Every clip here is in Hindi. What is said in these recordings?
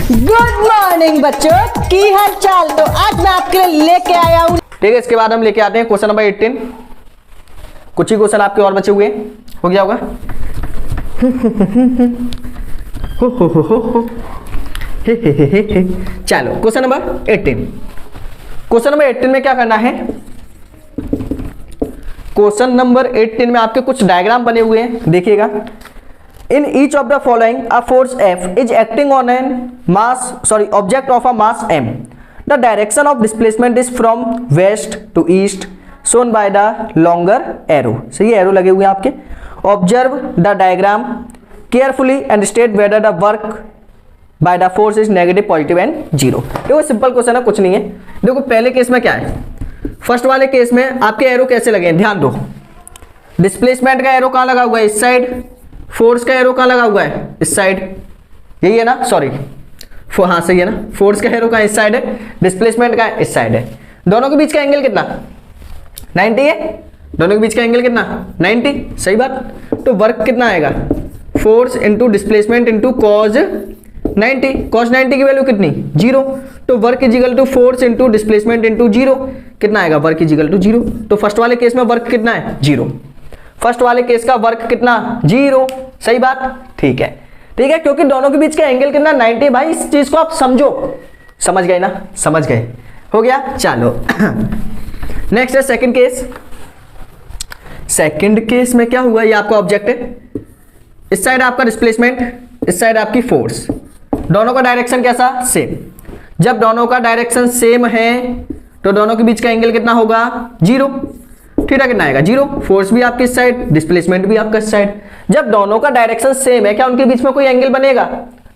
गुड मॉर्निंग बच्चों, की हाल चाल। तो आज मैं आपके लिए लेके आया हूँ। ठीक है, इसके बाद हम लेके आते हैं क्वेश्चन नंबर 18। कुछ ही क्वेश्चन आपके और बचे हुए हैं, हो गया होगा। चलो क्वेश्चन नंबर 18। क्वेश्चन नंबर 18 में क्या करना है? क्वेश्चन नंबर 18 में आपके कुछ डायग्राम बने हुए हैं, देखिएगा। In each of the following, a force F is acting on an object of a mass m. The direction of displacement is from west to east, shown by the longer arrow. सही है, एरो लगे हुए हैं आपके। Observe the diagram carefully and state whether the work by the force is negative, positive and zero. देखो सिंपल क्वेश्चन है, कुछ नहीं है। देखो पहले केस में क्या है, फर्स्ट वाले केस में आपके एरो कैसे लगे हैं, ध्यान दो। डिस्प्लेसमेंट का एरो कहाँ लगा हुआ है? इस साइड। फोर्स का एरो कहाँ लगा हुआ है? इस साइड। यही है ना, सॉरी, हाँ सही है ना। फोर्स का एरो कहाँ इस साइड है, डिस्प्लेसमेंट का इस साइड है। दोनों के बीच का एंगल कितना? 90 है। दोनों के बीच का एंगल कितना? 90। सही बात। तो वर्क कितना आएगा? Force into displacement into cos 90। Cos 90 की वैल्यू कितनी? 0। तो work is equal to force into displacement into 0 कितना आएगा? Work is equal to 0। तो फर्स्ट वाले केस में वर्क कितना है? 0। फर्स्ट वाले केस का वर्क कितना? 0। सही बात, ठीक है। ठीक है, क्योंकि दोनों के बीच का एंगल कितना? 90। भाई इस चीज को आप समझो, समझ गए ना? समझ गए, हो गया। चलो नेक्स्ट है सेकंड केस। सेकंड केस में क्या हुआ? ये आपका ऑब्जेक्ट है, इस साइड आपका डिस्प्लेसमेंट, इस साइड आपकी फोर्स। दोनों का डायरेक्शन कैसा? सेम। जब दोनों का डायरेक्शन सेम है तो दोनों के बीच का एंगल कितना होगा? 0। थीटा कितना आएगा? 0। फोर्स भी आपकी इस साइड, डिस्प्लेसमेंट भी आपका इस साइड। जब दोनों का डायरेक्शन सेम है, क्या उनके बीच में कोई एंगल बनेगा?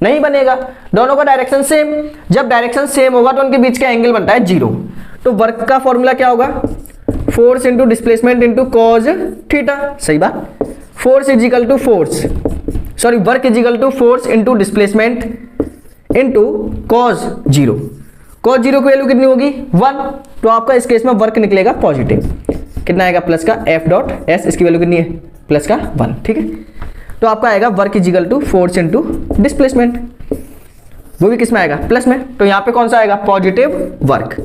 नहीं बनेगा। दोनों का डायरेक्शन सेम, जब डायरेक्शन सेम होगा तो उनके बीच का एंगल बनता है 0। तो वर्क का फॉर्मूला क्या होगा? Force into displacement into cos theta. सही बात। Force is equal to force, sorry, work is equal to force into displacement into cos 0। Cos 0 की वैल्यू कितनी होगी? 1। तो आपका इस केस में वर्क निकलेगा पॉजिटिव। कितना आएगा? प्लस का F डॉट S, इसकी वैल्यू कितनी है? प्लस का 1। ठीक है, तो आपका आएगा work is equal to force into displacement, वो भी किस में आएगा? प्लस में। तो यहां पे कौन सा आएगा? Positive work.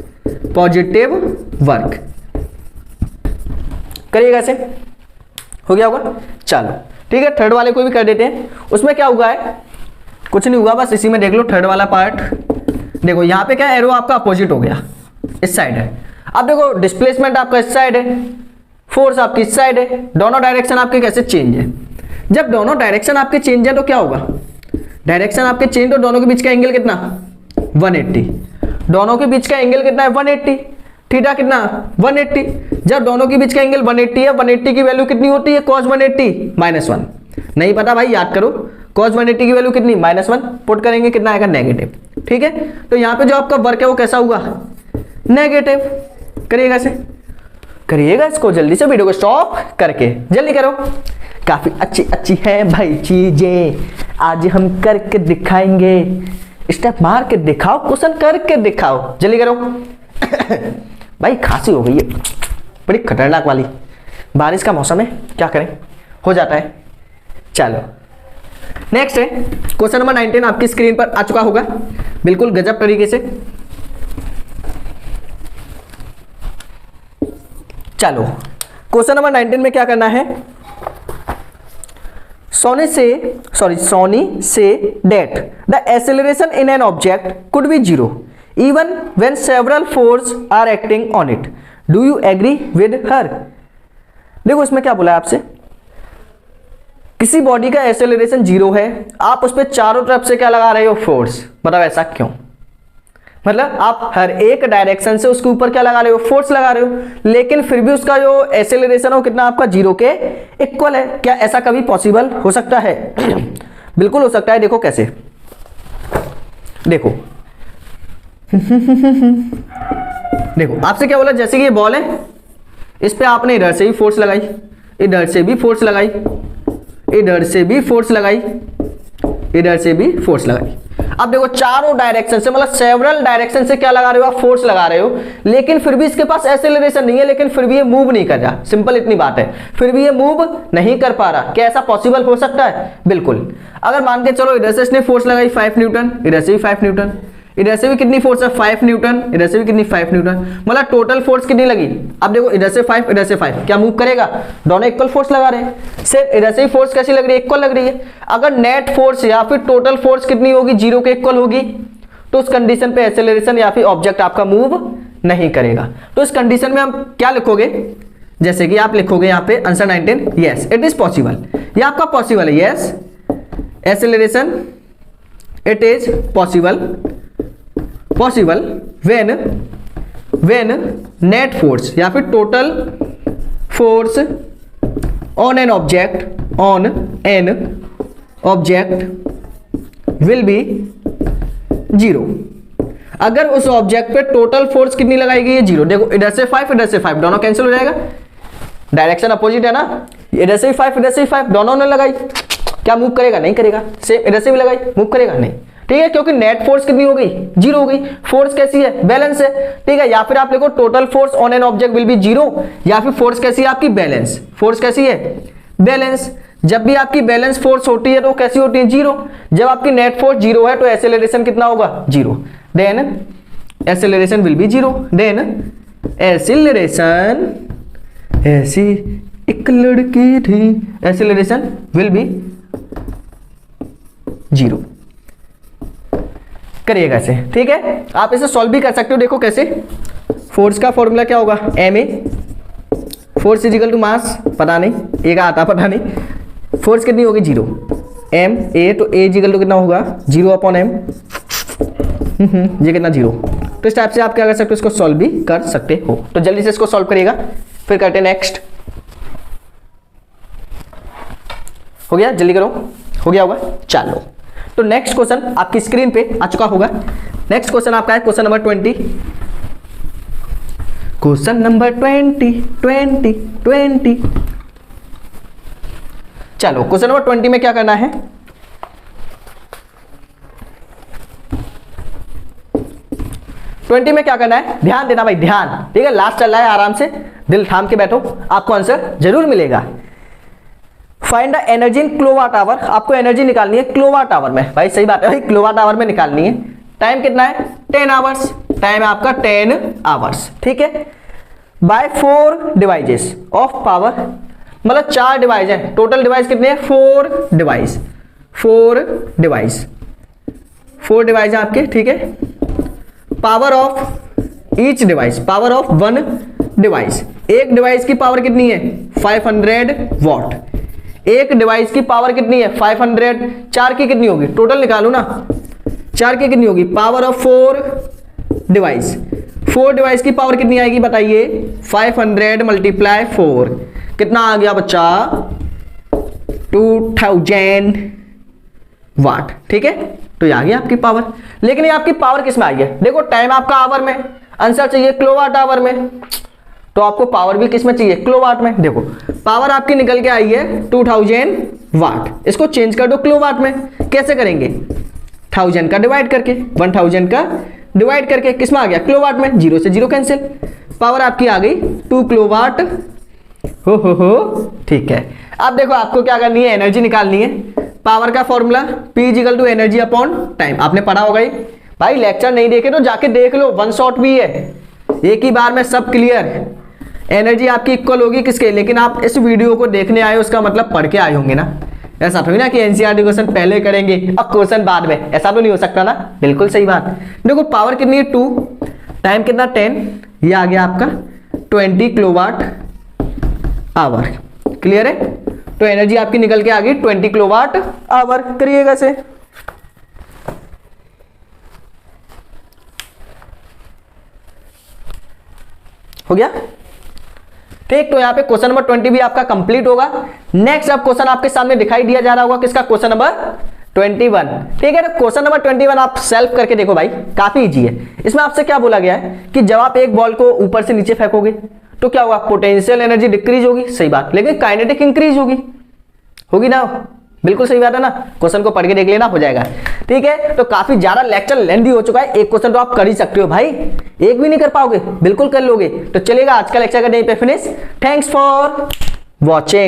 पॉजिटिव वर्क करिएगा, ऐसे हो गया होगा। चलो ठीक है, थर्ड वाले को भी कर देते हैं। उसमें क्या हुआ है? कुछ नहीं हुआ, बस इसी में देख लो थर्ड वाला पार्ट। देखो यहाँ पे क्या, एरो आपका अपोजिट हो गया, इस साइड है। अब देखो डिस्प्लेसमेंट आपका इस साइड है, फोर्स आपकी इस साइड है। दोनों डायरेक्शन आपके कैसे चेंज है? जब दोनों डायरेक्शन आपके चेंज है तो क्या होगा? डायरेक्शन आपके चेंज, तो दोनों के बीच का एंगल कितना? 180। दोनों के बीच का एंगल कितना है? 180। थीटा कितना? 180। जब दोनों के बीच का एंगल 180 है, 180 की वैल्यू कितनी होती है? cos 180 -1। नहीं पता भाई, याद करो। cos 180 की वैल्यू कितनी? -1। पुट करेंगे, कितना आएगा? नेगेटिव। ठीक है, तो यहाँ पे जो आपका वर्क है वो कैसा हुआ? नेगेटिव। करिएगा इसे, करिएगा इसको जल्दी से, वीडियो को स्टॉप करके जल्दी करो। काफी अच्छी अच्छी है भाई चीजें, आज हम करके दिखाएंगे। स्टेप मार के दिखाओ, क्वेश्चन करके दिखाओ, जल्दी करो। भाई खांसी हो गई है बड़ी खतरनाक वाली, बारिश का मौसम है, क्या करें, हो जाता है। चलो नेक्स्ट है क्वेश्चन नंबर 19, आपकी स्क्रीन पर आ चुका होगा बिल्कुल गजब तरीके से। चलो क्वेश्चन नंबर 19 में क्या करना है? सोनी से that the acceleration in an object could be 0 even when several forces are acting on it. Do you agree with her? देखो इसमें क्या बोला है आपसे, किसी बॉडी का एक्सेलरेशन 0 है, आप उस पर चारों तरफ से क्या लगा रहे हो? फोर्स। बताओ ऐसा क्यों? मतलब आप हर एक डायरेक्शन से उसके ऊपर क्या लगा रहे हो? फोर्स लगा रहे हो, लेकिन फिर भी उसका जो एक्सेलरेशन हो कितना आपका? 0 के इक्वल है। क्या ऐसा कभी पॉसिबल हो सकता है? बिल्कुल हो सकता है। देखो कैसे, देखो देखो आपसे क्या बोला, जैसे कि ये बॉल है, इस पे आपने इधर से भी फोर्स लगाई, इधर से भी फोर्स लगाई, इधर से भी फोर्स लगाई, इधर से भी फोर्स लगाई। अब देखो चारों डायरेक्शन से मतलब सेवरल डायरेक्शन से क्या लगा रहे हो आप, फोर्स लगा रहे हो, लेकिन फिर भी इसके पास एक्सेलरेशन नहीं है, लेकिन फिर भी ये मूव नहीं कर रहा, सिंपल इतनी बात है, फिर भी ये मूव नहीं कर पा रहा। क्या ऐसा पॉसिबल हो सकता है? बिल्कुल। अगर मान के चलो इधर से इसने फोर्स लगाई 5 न्यूटन, इधर से भी 5 न्यूटन, इधर से भी कितनी फोर्स है 5 न्यूटन, इधर से भी कितनी 5 न्यूटन, मतलब टोटल फोर्स कितनी लगी। अब देखो इधर से 5 इधर से 5, क्या मूव करेगा? दोनों इक्वल फोर्स लगा रहे हैं। सेम इधर से भी फोर्स कैसी लग रही है? इक्वल लग रही है। अगर नेट फोर्स या फिर टोटल फोर्स कितनी होगी? 0 के इक्वल होगी, तो उस कंडीशन पे एक्सेलरेशन या फिर ऑब्जेक्ट आपका मूव नहीं करेगा। तो इस कंडीशन में हम क्या लिखोगे? जैसे कि आप लिखोगे यहाँ पे answer 19, yes it is possible, ये आपका पॉसिबल है, yes acceleration it is possible when net force या फिर total force on an object will be 0। अगर उस ऑब्जेक्ट पे टोटल फोर्स कितनी लगाई गई है? 0। देखो इधर से 5 इधर से 5 दोनों कैंसिल हो जाएगा, डायरेक्शन अपोजिट है ना, इधर से भी 5 इधर से भी 5 दोनों ने लगाई, क्या मूव करेगा? नहीं करेगा। सेम इधर से भी लगाई, मूव करेगा? नहीं। ठीक है, क्योंकि नेट फोर्स कितनी हो गई? 0 हो गई। फोर्स कैसी है? बैलेंस है। ठीक है, या फिर आप लिखो total force on an object will be 0, या फिर फोर्स कैसी है आपकी? बैलेंस। फोर्स कैसी है? बैलेंस। जब भी आपकी बैलेंस फोर्स होती है तो कैसी होती है? 0। जब आपकी नेट फोर्स 0 है तो एक्सेलरेशन कितना होगा? 0। Then acceleration will be 0। Then acceleration, ऐसी एक लड़की थी, एक्सेलरेशन विल बी 0। करिएगा इसे। ठीक है, आप इसे सॉल्व भी कर सकते हो। देखो कैसे, फोर्स का फॉर्मूला क्या होगा? M a, force is equal to mass, पता नहीं, ए का आता पता नहीं, फोर्स कितनी होगी? 0। एम ए, तो ए इज इक्वल टू कितना होगा? 0 अपॉन एम, ये कितना? 0। तो इस टाइप से आप क्या कर सकते हो? इसको सॉल्व भी कर सकते हो। तो जल्दी से इसको सॉल्व करिएगा, फिर करते हैं नेक्स्ट। हो गया? जल्दी करो, हो गया होगा। चलो, तो नेक्स्ट क्वेश्चन आपकी स्क्रीन पे आ चुका होगा। नेक्स्ट क्वेश्चन आपका है क्वेश्चन नंबर 20। Question number 20। चलो, क्वेश्चन नंबर 20 में क्या करना है? में क्या करना है? ध्यान देना भाई, ध्यान। ठीक है, लास्ट चल रहा है, आराम से दिल थाम के बैठो, आपको आंसर जरूर मिलेगा। Find the energy in kilowatt hour, आपको एनर्जी निकालनी है किलोवाट आवर में। भाई सही बात है भाई, किलोवाट आवर में निकालनी है। टाइम कितना है? 10 आवर्स। टाइम है आपका 10 आवर्स। ठीक है, बाय 4 डिवाइसेस ऑफ पावर, मतलब 4 डिवाइस है, टोटल डिवाइस कितने हैं? 4 डिवाइस। 4 डिवाइस है आपके। ठीक है, power of each device, power of 1 device, एक डिवाइस की पावर कितनी है? 500 वॉट। एक डिवाइस की पावर कितनी है? 500। 4 की कितनी होगी? टोटल निकालो ना, 4 की कितनी होगी? Power of 4 device. 4 डिवाइस की पावर कितनी आएगी बताइए? 500 मल्टीप्लाई 4, कितना आ गया बच्चा? 2000 वाट। ठीक है, तो ये आ गई आपकी पावर। लेकिन ये आपकी पावर किस में आई है? देखो टाइम आपका आवर में, आंसर चाहिए किलोवाट आवर में, तो आपको पावर भी किस में चाहिए? किलोवाट में। देखो पावर आपकी निकल के आई है 2000 वाट, इसको चेंज कर दो किलोवाट में। कैसे करेंगे? 1000 का डिवाइड करके, 1000 का डिवाइड करके, किस में आ गया? किलोवाट में। 0 से 0 कैंसिल, पावर आपकी आ गई 2 किलोवाट। हो। ठीक है, अब देखो आपको क्या करनी है? एनर्जी निकालनी है। पावर का formula P equal to energy upon time, आपने पढ़ा होगा ही भाई। लेक्चर नहीं देखे तो जाके देख लो, 1 शॉट भी है, एक ही बार में सब क्लियर। एनर्जी आपकी इक्वल होगी किसके? लेकिन आप इस वीडियो को देखने आए हो, उसका मतलब पढ़ के आए होंगे ना। ऐसा थोड़ी ना कि एनसीईआरटी क्वेश्चन पहले करेंगे और क्वेश्चन बाद में, ऐसा तो नहीं हो सकता ना। बिल्कुल सही बात। देखो पावर कितनी है? 2, टाइम कितना? 10, ये आ गया आपका 20 किलोवाट आवर। क्लियर है? तो एनर्जी आपकी निकल के आ गई 20 किलोवाट आवर। करिएगा से। हो गया? ठीक, तो यहाँ पे क्वेश्चन नंबर 20 भी आपका कंप्लीट होगा। नेक्स्ट अब क्वेश्चन आपके सामने दिखाई दिया जा रहा होगा, किसका? Question number 21। ठीक है, तो क्वेश्चन नंबर 21 आप सेल्फ करके देखो भाई, काफी इजी है। इसमें आपसे क्या बोला गया है कि जब आप एक बॉल को ऊपर से नीचे फेंकोगे तो क्या होगा? पोटेंशियल एनर्जी डिक्रीज होगी, सही बात, लेकिन काइनेटिक इंक्रीज होगी ना? बिल्कुल सही बात है ना, क्वेश्चन को पढ़ के देख लेना, हो जाएगा। ठीक है, तो काफी ज्यादा लेक्चर लेंथी हो चुका है, एक क्वेश्चन तो आप कर ही सकते हो भाई, एक भी नहीं कर पाओगे, बिल्कुल कर लोगे। तो चलेगा, आज का लेक्चर का यहीं पे फिनिश। Thanks for watching.